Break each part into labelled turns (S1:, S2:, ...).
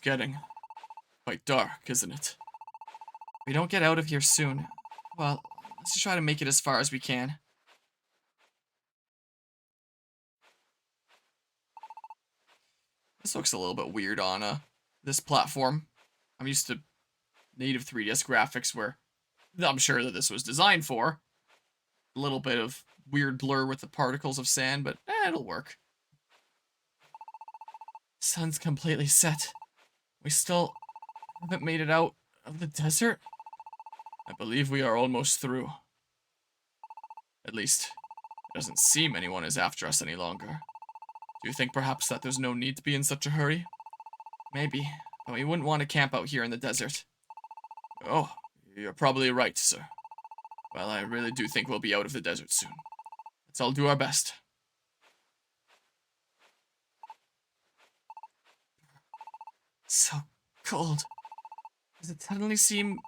S1: getting quite dark, isn't it? If we don't get out of here soon, well, let's just try to make it as far as we can. This looks a little bit weird on this platform. I'm used to native 3DS graphics where I'm sure that this was designed for. A little bit of weird blur with the particles of sand, but it'll work. Sun's completely set. We still haven't made it out of the desert. I believe we are almost through. At least, it doesn't seem anyone is after us any longer. Do you think perhaps that there's no need to be in such a hurry? Maybe, but we wouldn't want to camp out here in the desert. Oh, you're probably right, sir. Well, I really do think we'll be out of the desert soon. Let's all do our best. So cold. Does it suddenly seem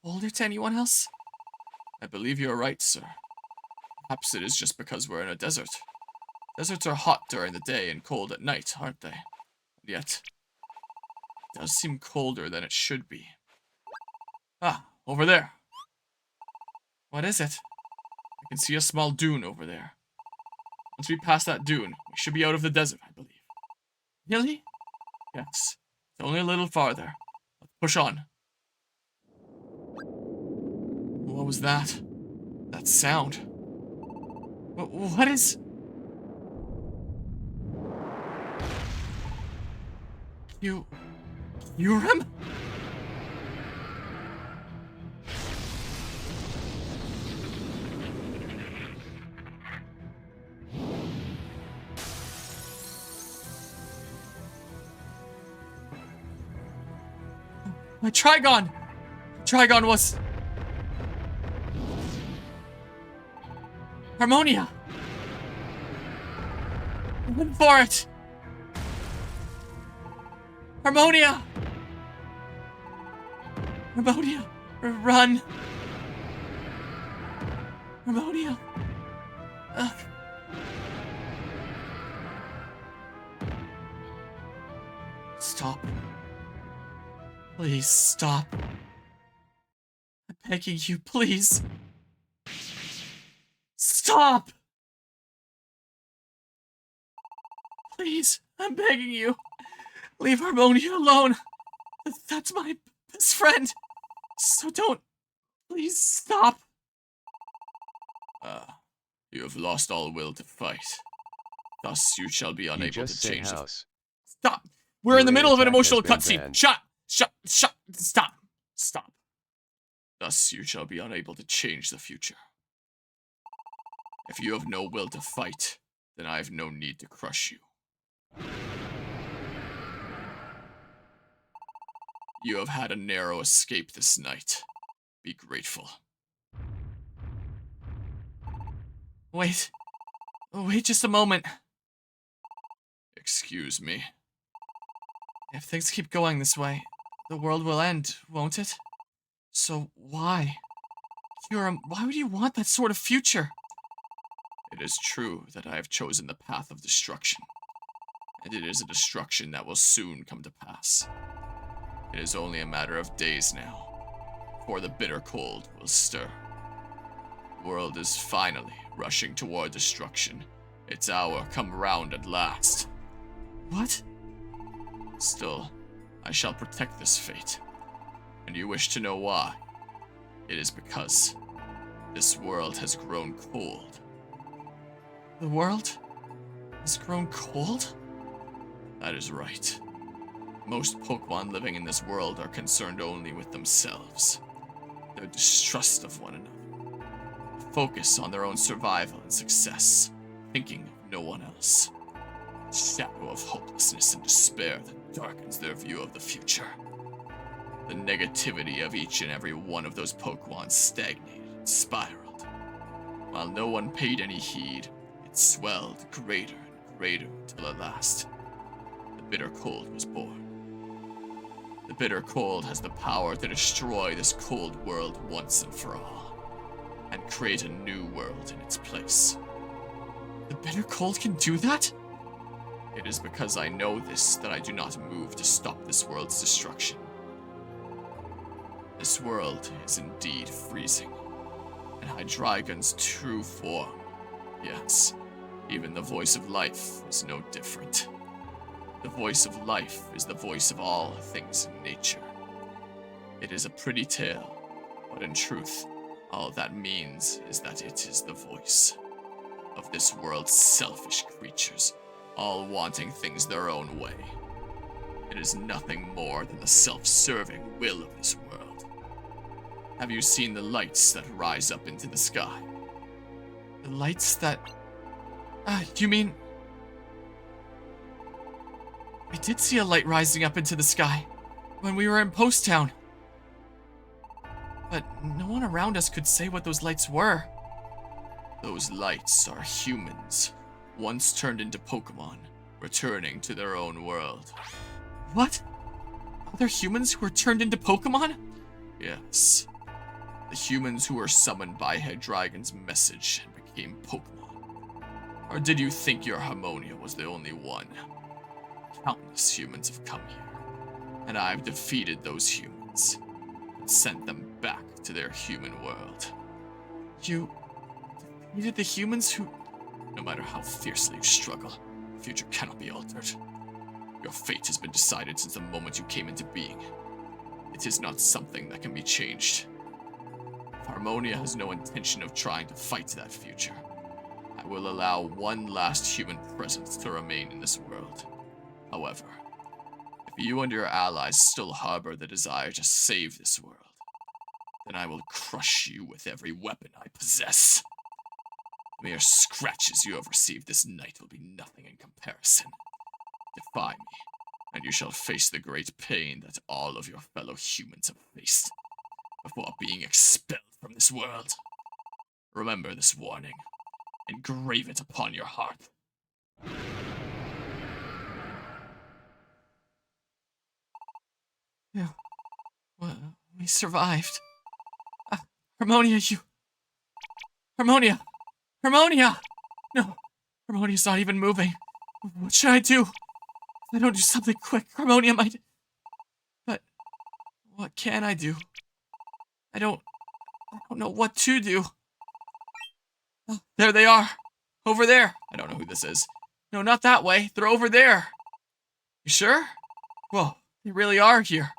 S1: colder to anyone else? I believe you're right, sir. Perhaps it is just because we're in a desert. Deserts are hot during the day and cold at night, aren't they? Yet, it does seem colder than it should be. Ah, over there. What is it? I can see a small dune over there. Once we pass that dune, we should be out of the desert, I believe. Really? Yes. It's only a little farther. Let's push on. What was that? That sound. What is... Urim? My Trigon! Trigon was... Harmonia! I went for it! Harmonia! Harmonia! Run! Harmonia! Ugh. Stop. Please stop. I'm begging you, please. Stop! Please, I'm begging you. Leave Harmonia alone. That's my best friend. So don't... Please stop. You have lost all will to fight. Thus, you shall be unable to change it. Stop! We're in the middle of an emotional cutscene. Shut! Stop. Thus, you shall be unable to change the future. If you have no will to fight, then I have no need to crush you. You have had a narrow escape this night. Be grateful. Wait just a moment. Excuse me. If things keep going this way, the world will end, won't it? So why? Why would you want that sort of future? It is true that I have chosen the path of destruction, and it is a destruction that will soon come to pass. It is only a matter of days now, before the bitter cold will stir. The world is finally rushing toward destruction. Its hour come round at last. What? Still, I shall protect this fate. And you wish to know why? It is because this world has grown cold. The world has grown cold? That is right. Most Pokemon living in this world are concerned only with themselves. Their distrust of one another. Focus on their own survival and success, thinking of no one else. A shadow of hopelessness and despair that darkens their view of the future. The negativity of each and every one of those Pokemon stagnated and spiraled. While no one paid any heed, it swelled greater and greater until at last, the bitter cold was born. The bitter cold has the power to destroy this cold world once and for all, and create a new world in its place. The bitter cold can do that? It is because I know this that I do not move to stop this world's destruction. This world is indeed freezing, and Hydreigon's true form, yes, even the voice of life is no different. The voice of life is the voice of all things in nature. It is a pretty tale, but in truth, all that means is that it is the voice of this world's selfish creatures, all wanting things their own way. It is nothing more than the self-serving will of this world. Have you seen the lights that rise up into the sky? The lights that... you mean... I did see a light rising up into the sky when we were in Post Town. But no one around us could say what those lights were. Those lights are humans, once turned into Pokémon, returning to their own world. What? Other humans who were turned into Pokémon? Yes. The humans who were summoned by Hydreigon's message and became Pokémon. Or did you think your Harmonia was the only one? Countless humans have come here, and I've defeated those humans and sent them back to their human world. You defeated the humans who... No matter how fiercely you struggle, the future cannot be altered. Your fate has been decided since the moment you came into being. It is not something that can be changed. Harmonia has no intention of trying to fight that future. I will allow one last human presence to remain in this world. However, if you and your allies still harbor the desire to save this world, then I will crush you with every weapon I possess. The mere scratches you have received this night will be nothing in comparison. Defy me, and you shall face the great pain that all of your fellow humans have faced before being expelled from this world. Remember this warning. Engrave it upon your heart. Yeah, well, we survived. Harmonia, you... Harmonia! Harmonia! No, Harmonia's not even moving. What should I do? If I don't do something quick, Harmonia might... But what can I do? I don't know what to do. Oh, there they are. Over there. I don't know who this is. No, not that way. They're over there. You sure? Whoa, they really are here.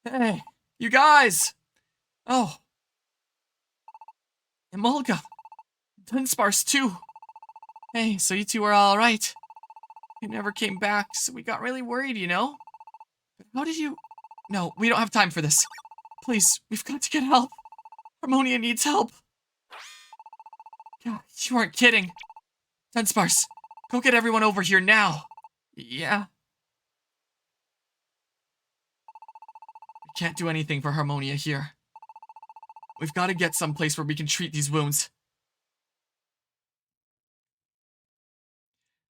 S1: Hey, you guys! Oh. Emolga. Dunsparce, too. Hey, so you two are alright. You never came back, so we got really worried, you know? But how did you... No, we don't have time for this. Please, we've got to get help. Harmonia needs help. God, you aren't kidding. Dunsparce, go get everyone over here now. Yeah. We can't do anything for Harmonia here. We've got to get someplace where we can treat these wounds.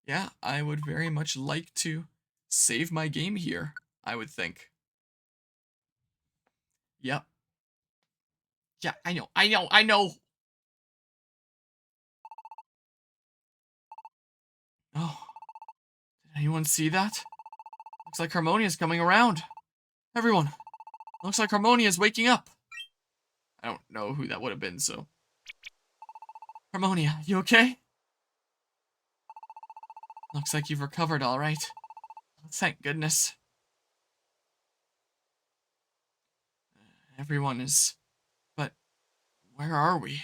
S1: Yeah, I would very much like to save my game here, I would think. Yep. Yeah, I know. Oh, did anyone see that? Looks like Harmonia's coming around. Everyone, looks like Harmonia's waking up. I don't know who that would have been, so... Harmonia, you okay? Looks like you've recovered all right. Thank goodness. Everyone is... But where are we?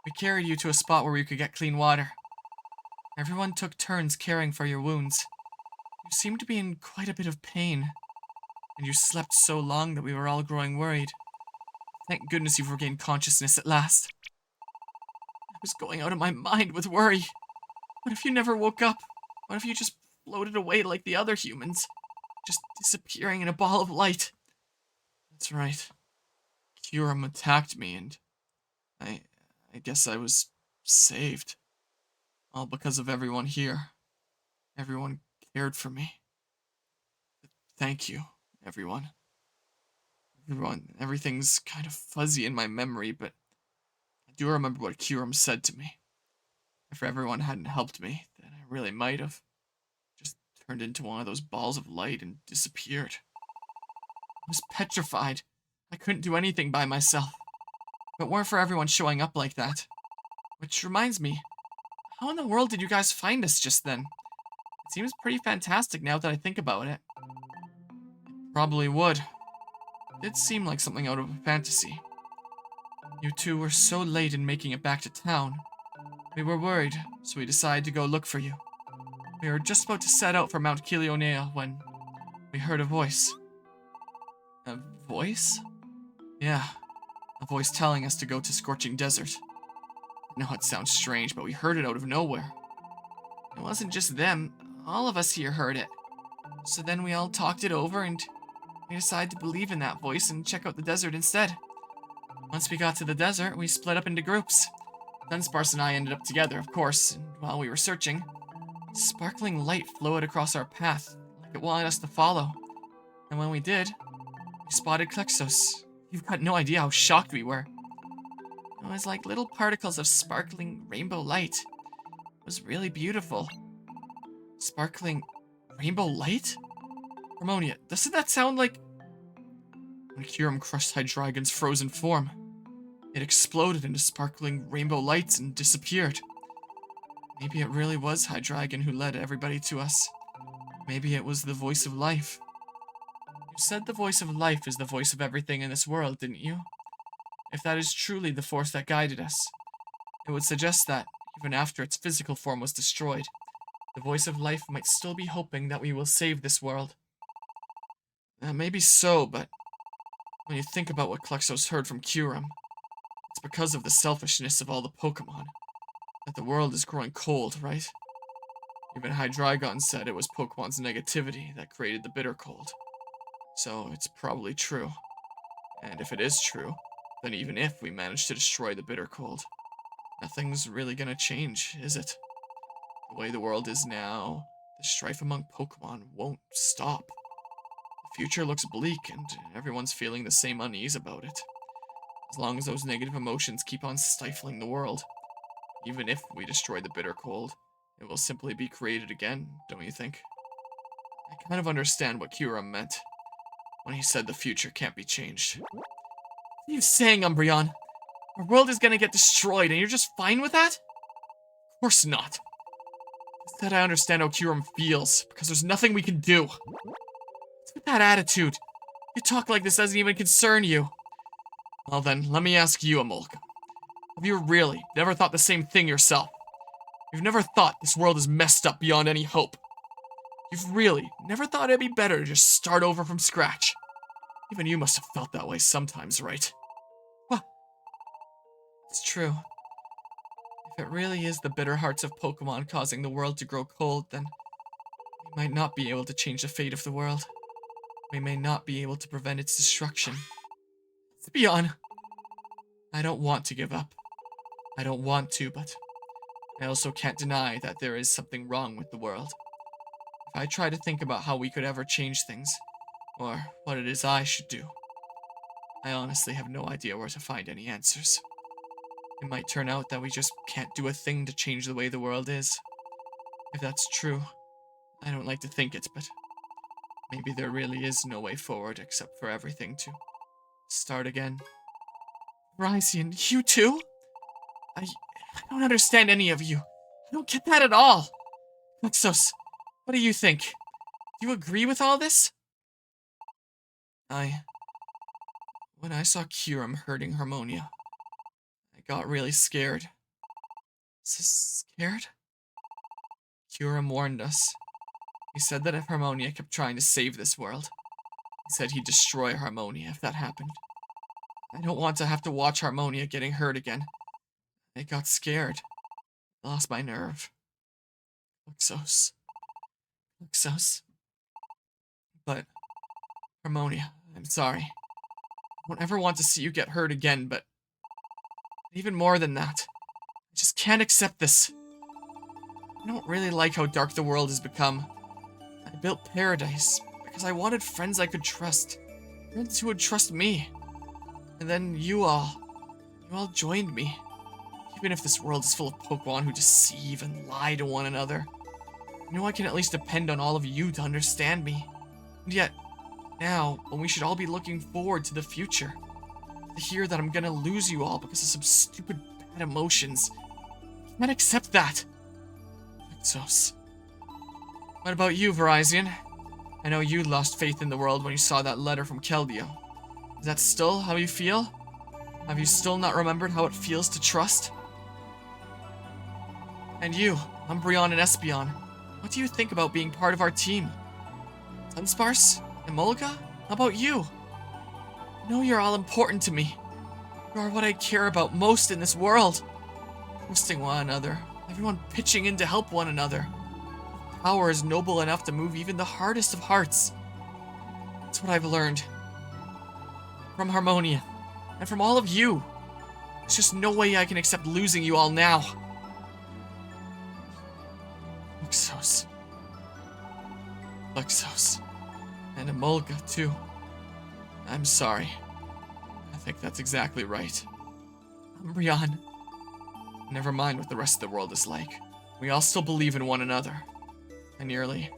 S1: We carried you to a spot where we could get clean water. Everyone took turns caring for your wounds. You seemed to be in quite a bit of pain. And you slept so long that we were all growing worried. Thank goodness you've regained consciousness at last. I was going out of my mind with worry. What if you never woke up? What if you just floated away like the other humans? Just disappearing in a ball of light. That's right. Kyurem attacked me and I guess I was saved. All because of everyone here. Everyone cared for me. Thank you, everyone. Everything's kind of fuzzy in my memory, but I do remember what Kyurem said to me. If everyone hadn't helped me, then I really might have. turned into one of those balls of light and disappeared. I was petrified. I couldn't do anything by myself. If it weren't for everyone showing up like that. Which reminds me, how in the world did you guys find us just then? It seems pretty fantastic now that I think about it. Probably would. It did seem like something out of a fantasy. You two were so late in making it back to town. We were worried, so we decided to go look for you. We were just about to set out for Mount Kilionea when we heard a voice. A voice? Yeah, a voice telling us to go to Scorching Desert. I know it sounds strange, but we heard it out of nowhere. It wasn't just them, all of us here heard it. So then we all talked it over and we decided to believe in that voice and check out the desert instead. Once we got to the desert, we split up into groups. Dunsparce and I ended up together, of course, and while we were searching, sparkling light flowed across our path, like it wanted us to follow. And when we did, we spotted Klexos. You've got no idea how shocked we were. It was like little particles of sparkling rainbow light. It was really beautiful. Sparkling rainbow light? Harmonia, doesn't that sound like when Kyurem crushed Hydreigon's frozen form? It exploded into sparkling rainbow lights and disappeared. Maybe it really was Hydreigon who led everybody to us. Maybe it was the voice of life. You said the voice of life is the voice of everything in this world, didn't you? If that is truly the force that guided us, it would suggest that, even after its physical form was destroyed, the voice of life might still be hoping that we will save this world. Maybe so, but when you think about what Klexos heard from Kyurem, it's because of the selfishness of all the Pokémon that the world is growing cold, right? Even Hydreigon said it was Pokemon's negativity that created the bitter cold. So it's probably true. And if it is true, then even if we manage to destroy the bitter cold, nothing's really gonna change, is it? The way the world is now, the strife among Pokemon won't stop. The future looks bleak, and everyone's feeling the same unease about it. As long as those negative emotions keep on stifling the world, even if we destroy the bitter cold, it will simply be created again, don't you think? I kind of understand what Kyurem meant when he said the future can't be changed. What are you saying, Umbreon? Our world is gonna get destroyed and you're just fine with that? Of course not. Instead, I understand how Kyurem feels, because there's nothing we can do. What's with that attitude? You talk like this doesn't even concern you. Well then, let me ask you, Amolka. Have you really never thought the same thing yourself? You've never thought this world is messed up beyond any hope? You've really never thought it'd be better to just start over from scratch? Even you must have felt that way sometimes, right? What? It's true. If it really is the bitter hearts of Pokemon causing the world to grow cold, then we might not be able to change the fate of the world. We may not be able to prevent its destruction. Let's be honest. I don't want to give up. I don't want to, but I also can't deny that there is something wrong with the world. If I try to think about how we could ever change things, or what it is I should do, I honestly have no idea where to find any answers. It might turn out that we just can't do a thing to change the way the world is. If that's true, I don't like to think it, but maybe there really is no way forward except for everything to start again. Ryzian, you too? I don't understand any of you. I don't get that at all. Klexos, what do you think? Do you agree with all this? When I saw Kyurem hurting Harmonia, I got really scared. Scared? Kyurem warned us. He said that if Harmonia kept trying to save this world, he said he'd destroy Harmonia if that happened. I don't want to have to watch Harmonia getting hurt again. I got scared. I lost my nerve. Klexos. But, Harmonia, I'm sorry. I don't ever want to see you get hurt again, but even more than that, I just can't accept this. I don't really like how dark the world has become. I built Paradise because I wanted friends I could trust. Friends who would trust me. And then you all joined me. Even if this world is full of Pokemon who deceive and lie to one another, I know I can at least depend on all of you to understand me. And yet, now, when we should all be looking forward to the future, to hear that I'm gonna lose you all because of some stupid bad emotions, I can't accept that. Exos. What about you, Verizon? I know you lost faith in the world when you saw that letter from Keldeo. Is that still how you feel? Have you still not remembered how it feels to trust? And you, Umbreon and Espeon, what do you think about being part of our team? Dunsparce? And Molga? How about you? I know you're all important to me. You are what I care about most in this world. Trusting one another, everyone pitching in to help one another. Power is noble enough to move even the hardest of hearts. That's what I've learned. From Harmonia, and from all of you. There's just no way I can accept losing you all now. Luxos. And Emolga, too. I'm sorry. I think that's exactly right. Umbreon. Never mind what the rest of the world is like. We all still believe in one another. I nearly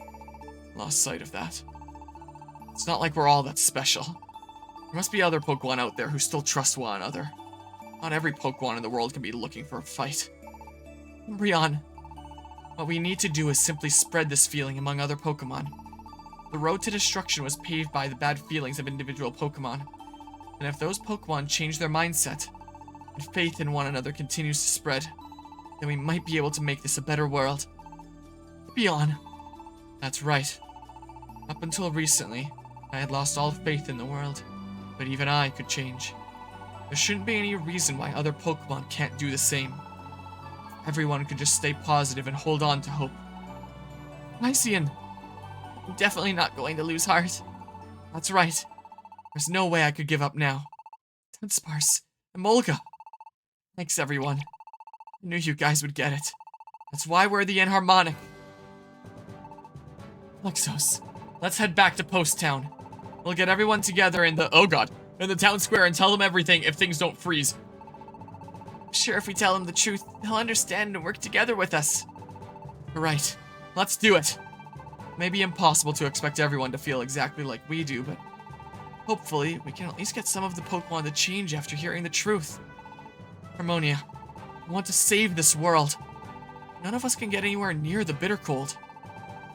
S1: lost sight of that. It's not like we're all that special. There must be other Pokemon out there who still trust one another. Not every Pokemon in the world can be looking for a fight. Umbreon, what we need to do is simply spread this feeling among other Pokemon. The road to destruction was paved by the bad feelings of individual Pokemon. And if those Pokemon change their mindset, and faith in one another continues to spread, then we might be able to make this a better world. Beyond. That's right. Up until recently, I had lost all faith in the world, but even I could change. There shouldn't be any reason why other Pokemon can't do the same. Everyone could just stay positive and hold on to hope. Lycian, I'm definitely not going to lose heart. That's right. There's no way I could give up now. Dunsparce, Emolga. Thanks, everyone. I knew you guys would get it. That's why we're the Enharmonic. Luxos, let's head back to Post Town. We'll get everyone together in the town square and tell them everything if things don't freeze. I'm sure if we tell them the truth, they'll understand and work together with us. You're right. Let's do it. It may be impossible to expect everyone to feel exactly like we do, but hopefully we can at least get some of the Pokemon to change after hearing the truth. Harmonia, we want to save this world. None of us can get anywhere near the Bitter Cold.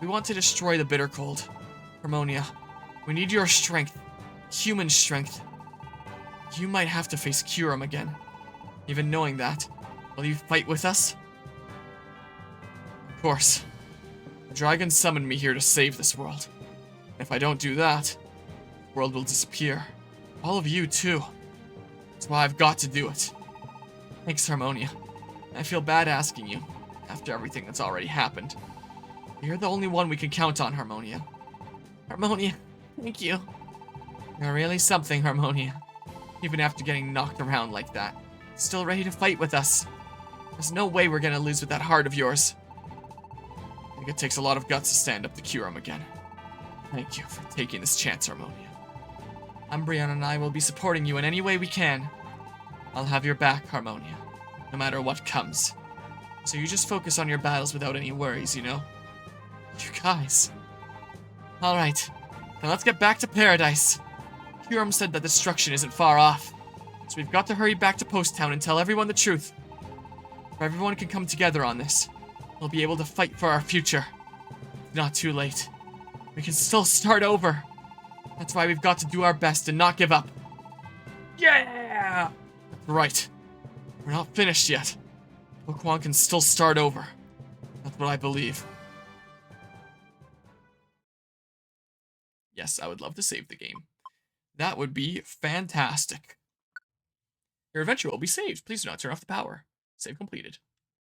S1: We want to destroy the Bitter Cold. Harmonia, we need your strength. Human strength. You might have to face Kyurem again. Even knowing that, will you fight with us? Of course. The dragon summoned me here to save this world. If I don't do that, the world will disappear. All of you, too. That's why I've got to do it. Thanks, Harmonia. I feel bad asking you, after everything that's already happened. You're the only one we can count on, Harmonia. Harmonia, thank you. You're really something, Harmonia. Even after getting knocked around like that. Still ready to fight with us. There's no way we're gonna lose with that heart of yours. I think it takes a lot of guts to stand up to Kyurem again. Thank you for taking this chance, Harmonia. Umbreon and I will be supporting you in any way we can. I'll have your back, Harmonia, no matter what comes. So you just focus on your battles without any worries, you know? You guys. Alright, now let's get back to Paradise. Kyurem said that destruction isn't far off. So we've got to hurry back to Post Town and tell everyone the truth. If everyone can come together on this, we'll be able to fight for our future. It's not too late. We can still start over. That's why we've got to do our best and not give up. Yeah! That's right. We're not finished yet. Pokemon can still start over. That's what I believe. Yes, I would love to save the game. That would be fantastic. Your adventure will be saved. Please do not turn off the power. Save completed.